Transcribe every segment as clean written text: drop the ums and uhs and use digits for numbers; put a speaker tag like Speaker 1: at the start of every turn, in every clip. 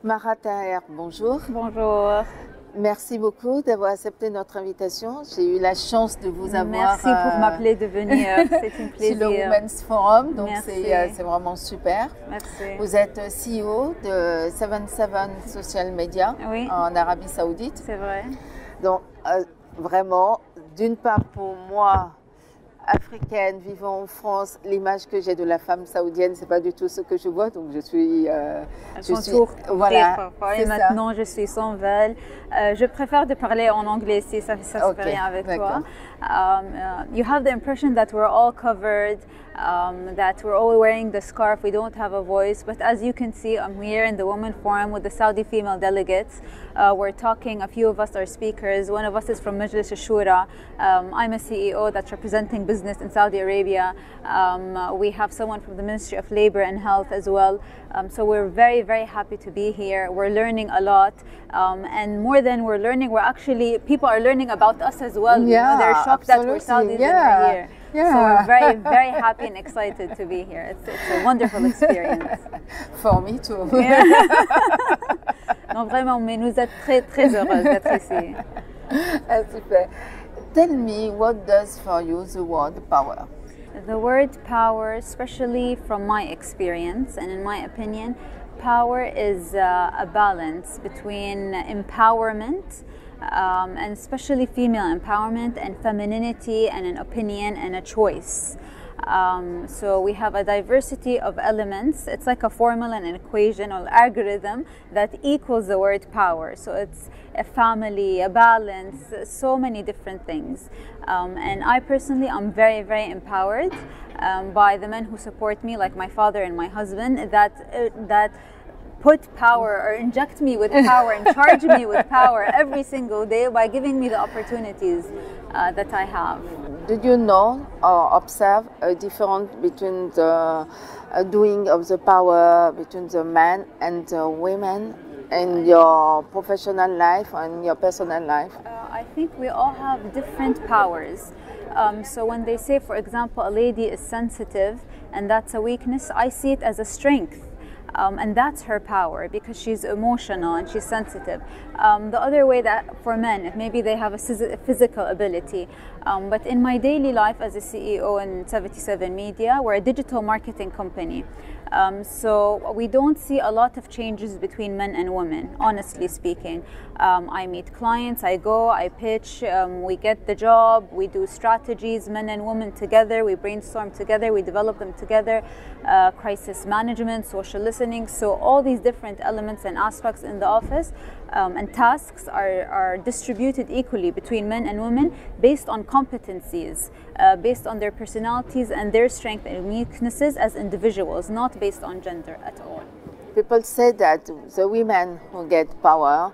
Speaker 1: Maha Taher, bonjour.
Speaker 2: Bonjour.
Speaker 1: Merci beaucoup d'avoir accepté notre invitation. J'ai eu la chance de vous avoir.
Speaker 2: Merci pour m'appeler de venir. C'est un plaisir.
Speaker 1: Sur le Women's Forum, donc c'est vraiment super.
Speaker 2: Merci.
Speaker 1: Vous êtes CEO de 77 Social Media en Arabie Saoudite.
Speaker 2: C'est vrai.
Speaker 1: Donc vraiment, d'une part pour moi, africaine, vivant en France, l'image que j'ai de la femme saoudienne, c'est pas du tout ce que je vois. Donc je suis,
Speaker 2: voilà. Et maintenant, je suis sans voile. Je préfère de parler en anglais si ça se fait rien avec toi. You have the impression that we're all covered, that we're all wearing the scarf. We don't have a voice. But as you can see, I'm here in the Women Forum with the Saudi female delegates. We're talking. A few of us are speakers. One of us is from Majlis al-Shura. I'm a CEO that's representing business in Saudi Arabia. We have someone from the Ministry of Labor and Health as well. So we're very, very happy to be here. We're learning a lot. And more than we're learning, people are learning about us as well.
Speaker 1: Yeah,
Speaker 2: you know, they're shocked that we're Saudis and we're here.
Speaker 1: Yeah.
Speaker 2: So we're very, very happy and excited to be here. It's a wonderful experience.
Speaker 1: For me too.
Speaker 2: Yeah. Non, vraiment, mais nous êtes très, très heureuses d'être ici.
Speaker 1: Super. Tell me, what does for you the word power?
Speaker 2: The word power, especially from my experience and in my opinion, power is a balance between empowerment, and especially female empowerment, and femininity, and an opinion and a choice. So we have a diversity of elements. It's like a formula and an equation or algorithm that equals the word power. So it's a family, a balance, so many different things. And I personally, I'm very, very empowered by the men who support me, like my father and my husband, that put power or inject me with power and charge me with power every single day by giving me the opportunities that I have.
Speaker 1: Did you know or observe a difference between the doing of the power between the men and the women in your professional life and your personal life?
Speaker 2: I think we all have different powers. So when they say, for example, a lady is sensitive and that's a weakness, I see it as a strength. And that's her power because she's emotional and she's sensitive. The other way that for men, maybe they have a physical ability. But in my daily life as a CEO in 77 Media, we're a digital marketing company. So we don't see a lot of changes between men and women, honestly speaking. I meet clients, I go, I pitch, we get the job, we do strategies, men and women together, we brainstorm together, we develop them together, crisis management, social listening. So all these different elements and aspects in the office and tasks are distributed equally between men and women based on competencies, based on their personalities and their strengths and weaknesses as individuals, not based on gender at all.
Speaker 1: People say that the women who get power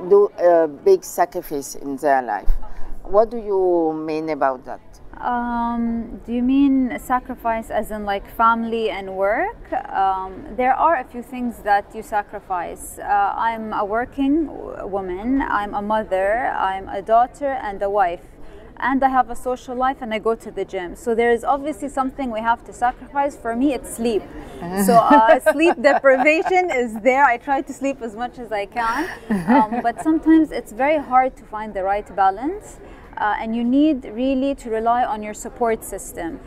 Speaker 1: do a big sacrifice in their life. What do you mean about that?
Speaker 2: Do you mean sacrifice as in like family and work? There are a few things that you sacrifice. I'm a working woman, I'm a mother, I'm a daughter and a wife. And I have a social life and I go to the gym. So there is obviously something we have to sacrifice. For me, it's sleep. So sleep deprivation is there. I try to sleep as much as I can. But sometimes it's very hard to find the right balance. And you need really to rely on your support system.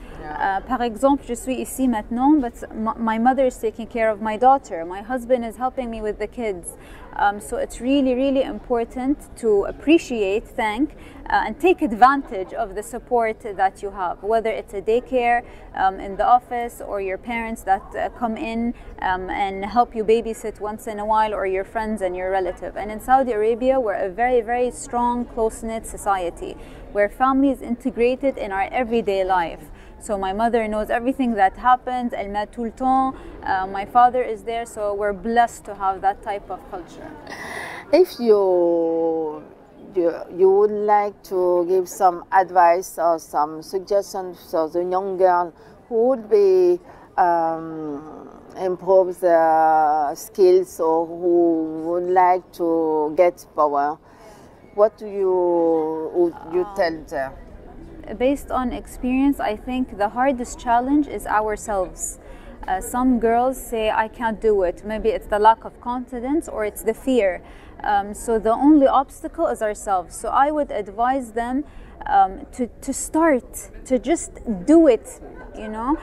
Speaker 2: Par exemple, je suis ici maintenant, but my mother is taking care of my daughter. My husband is helping me with the kids. So it's really, really important to appreciate, thank, and take advantage of the support that you have, whether it's a daycare in the office or your parents that come in and help you babysit once in a while, or your friends and your relative. And in Saudi Arabia, we're a very, very strong, close-knit society where family is integrated in our everyday life. So my mother knows everything that happens, elle m'aide tout le temps. My father is there, so we're blessed to have that type of culture.
Speaker 1: If you would like to give some advice or some suggestions for the young girl who would be improve their skills or who would like to get power, what would you tell them?
Speaker 2: Based on experience, I think the hardest challenge is ourselves. Some girls say, I can't do it. Maybe it's the lack of confidence or it's the fear. So the only obstacle is ourselves. So I would advise them to start, to just do it, you know.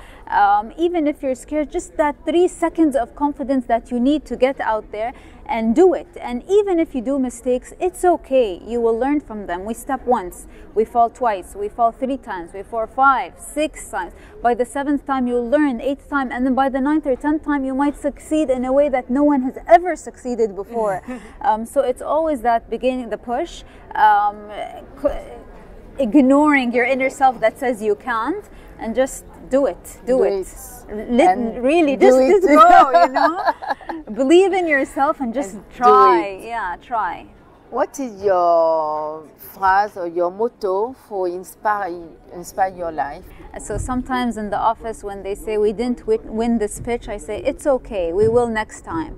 Speaker 2: Even if you're scared, just that 3 seconds of confidence that you need to get out there and do it. And even if you do mistakes, it's okay. You will learn from them. We step once, we fall twice, we fall 3 times, we fall 5, 6 times. By the 7th time, you'll learn, 8th time, and then by the 9th or 10th time, you might succeed in a way that no one has ever succeeded before. So it's always that beginning, the push, ignoring your inner self that says you can't, and just do it. Really, just go, you know. Believe in yourself and just try. Yeah, try.
Speaker 1: What is your phrase or your motto for inspire your life?
Speaker 2: So sometimes in the office when they say we didn't win this pitch, I say it's okay, we will next time.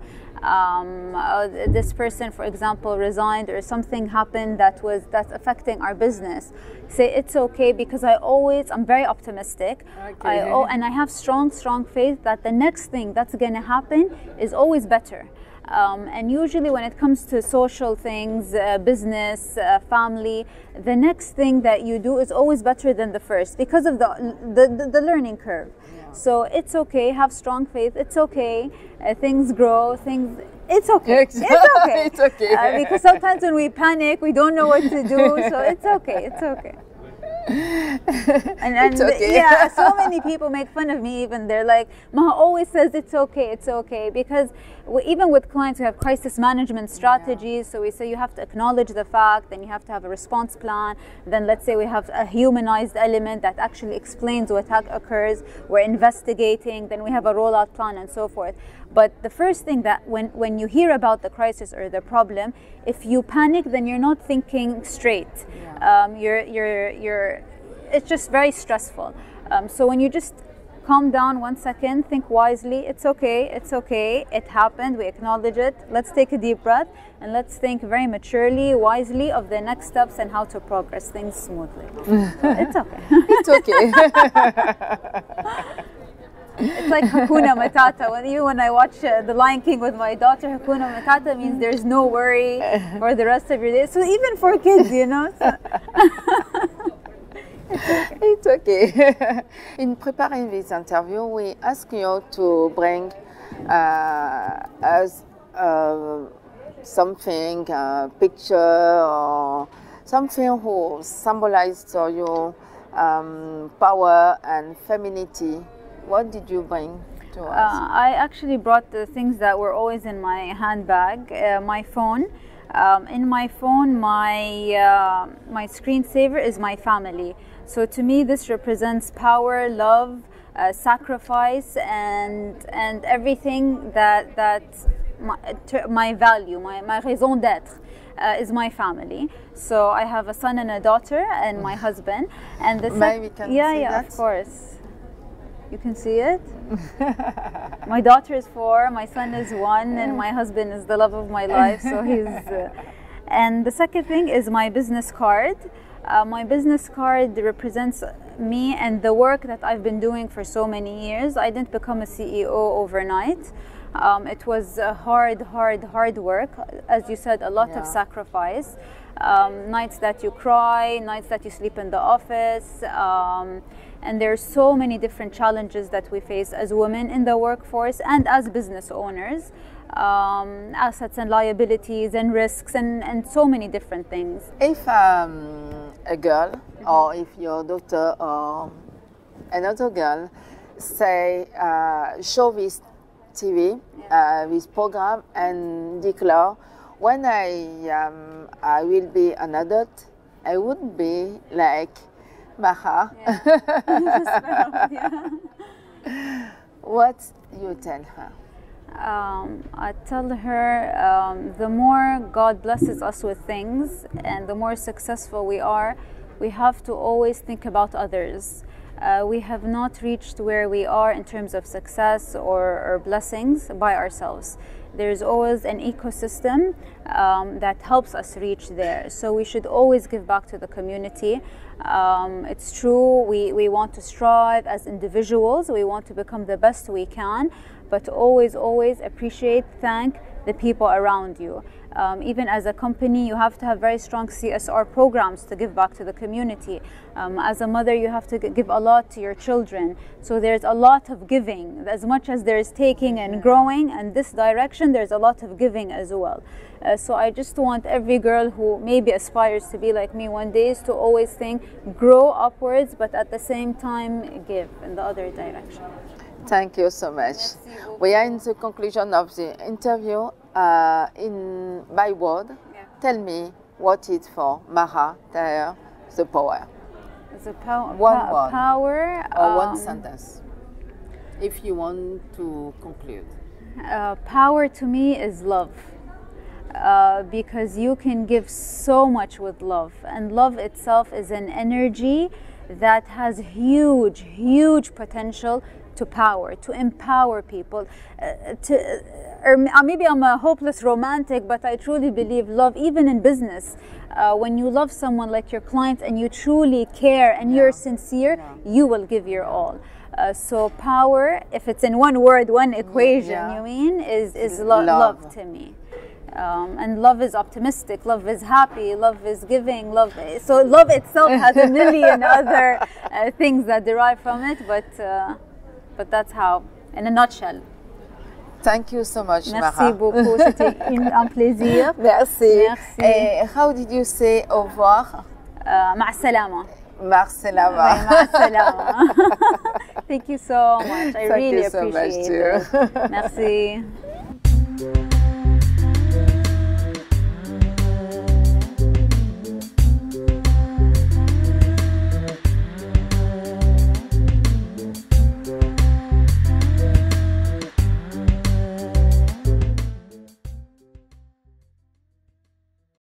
Speaker 2: This person, for example, resigned or something happened that's affecting our business. Say it's okay, because I'm very optimistic.
Speaker 1: Okay.
Speaker 2: And I have strong faith that the next thing that's going to happen is always better. And usually when it comes to social things, business, family, the next thing that you do is always better than the first because of the learning curve. Yeah. So it's okay, have strong faith, it's okay, things grow, it's okay. It's okay.
Speaker 1: It's okay.
Speaker 2: Because sometimes when we panic, we don't know what to do, so it's okay. And
Speaker 1: it's okay.
Speaker 2: Yeah, so many people make fun of me even. They're like, Maha always says it's okay, because even with clients we have crisis management strategies. So we say you have to acknowledge the fact, then you have to have a response plan, then let's say we have a humanized element that actually explains what occurs, we're investigating, then we have a rollout plan and so forth. But the first thing that when you hear about the crisis or the problem, if you panic, then you're not thinking straight. Yeah. It's just very stressful. So when you just calm down 1 second, think wisely, it's okay, it happened, we acknowledge it, let's take a deep breath, and let's think very maturely, wisely of the next steps and how to progress things smoothly. It's okay.
Speaker 1: It's okay.
Speaker 2: It's like Hakuna Matata. When I watch The Lion King with my daughter, Hakuna Matata means there's no worry for the rest of your day. So even for kids, you know. So
Speaker 1: it's okay. In preparing this interview, we ask you to bring us something, a picture or something who symbolizes to you power and femininity. What did you bring to us?
Speaker 2: I actually brought the things that were always in my handbag. My phone. In my phone, my screensaver is my family. So to me, this represents power, love, sacrifice, and everything that my value, my raison d'être. Is my family. So I have a son and a daughter, and my husband. And
Speaker 1: Maybe we can see that?
Speaker 2: Of course. You can see it. My daughter is 4, my son is 1, and my husband is the love of my life. So he's. And the second thing is my business card. My business card represents me and the work that I've been doing for so many years. I didn't become a CEO overnight. It was hard work. As you said, a lot of sacrifice. Nights that you cry, nights that you sleep in the office. And there's so many different challenges that we face as women in the workforce and as business owners. Assets and liabilities and risks and so many different things.
Speaker 1: If a girl or if your daughter or another girl say show this TV, this program and declare when I will be an adult, I would be like Maha.
Speaker 2: Yeah.
Speaker 1: What you tell her?
Speaker 2: I tell her the more God blesses us with things and the more successful we are, we have to always think about others. We have not reached where we are in terms of success or blessings by ourselves. There's always an ecosystem that helps us reach there. So we should always give back to the community. It's true, we want to strive as individuals, we want to become the best we can, but always appreciate, thank the people around you. Even as a company, you have to have very strong CSR programs to give back to the community. As a mother, you have to give a lot to your children. So there's a lot of giving. As much as there is taking and growing in this direction, there's a lot of giving as well. So I just want every girl who maybe aspires to be like me one day is to always think, grow upwards, but at the same time, give in the other direction.
Speaker 1: Thank you so much. We are in the conclusion of the interview. By word, tell me what is for Maha Taher the power.
Speaker 2: The power.
Speaker 1: One word.
Speaker 2: Power.
Speaker 1: Or one sentence, if you want to conclude.
Speaker 2: Power to me is love. Because you can give so much with love, and love itself is an energy that has huge potential to power, to empower people, or maybe I'm a hopeless romantic, but I truly believe love, even in business, when you love someone like your client and you truly care and you're sincere, you will give your all. So power, if it's in one word, one equation, you mean, is love to me. And love is optimistic, love is happy, love is giving, so love itself has a million other things that derive from it, but that's how, in a nutshell.
Speaker 1: Thank you so much, Maha.
Speaker 2: Merci beaucoup, c'était un plaisir.
Speaker 1: Merci. How did you say au revoir?
Speaker 2: مع السلامة.
Speaker 1: مع السلامة.
Speaker 2: مع السلامة. Thank you so much. I really appreciate it.
Speaker 1: Thank you so much too.
Speaker 2: Merci.